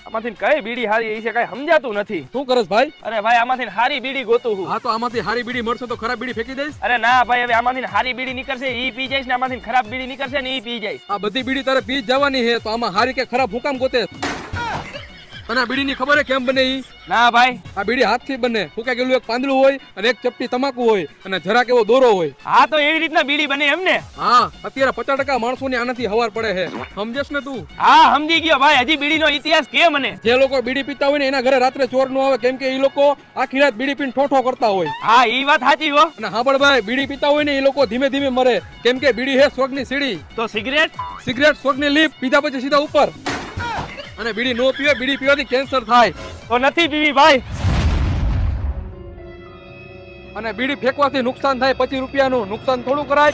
આમાંથી કઈ બીડી હારી એ છે કઈ સમજાતું નથી. શું કરસ ભાઈ? અરે ભાઈ આમાંથી હારી બીડી ગોતું હું. હા તો આમાંથી હારી બીડી મળશે તો ખરાબ બીડી ફેંકી દઈશ? અરે ના ભાઈ, હવે આમાંથી હારી બીડી નીકળશે ઈ પી જઈશ ને આમાંથી ખરાબ બીડી નીકળશે ને ઈ પી જઈશ. આ બધી બીડી તારે પી જ જવાની છે તો આમાં હારી કે ખરાબ હું કામ ગોતે? તને આ બીડીની ખબર હે કેમ બને ઈ? ના ભાઈ. આ બીડી હાથથી બને. ફૂંકાઈ ગયેલું એક પાંદડું હોય અને એક ચપટી તમાકુ હોય અને જરાક એવો દોરો હોય. હા તો એવી રીતના બીડી બને એમ ને? હા, અત્યારે 50% માણસોની આનાથી હવાર પડે છે. સમજેશ ને તું? હા સમજી ગયો ભાઈ. હજી બીડીનો ઇતિહાસ કે મને? જે લોકો બીડી પીતા હોય ને એના ઘરે રાત્રે ચોર નો આવે, કેમ કે એ લોકો આખી રાત બીડી પીને ઠોઠો કરતા હોય. હા ઈ વાત સાચી હો. અને હાંભળ ભાઈ, બીડી પીતા હોય ને એ લોકો ધીમે ધીમે મરે, કેમ કે બીડી હે સ્વર્ગની સીડી. તો સિગરેટ? સિગરેટ સ્વર્ગની લીપ, પીધા પછી સીધા ઉપર. અને બીડી નો પીવે, બીડી પીવાથી કેન્સર થાય. તો નથી પીવી ભાઈ. અને બીડી ફેંકવાથી નુકસાન થાય 25 રૂપિયાનું. નુકસાન થોડું કરાય.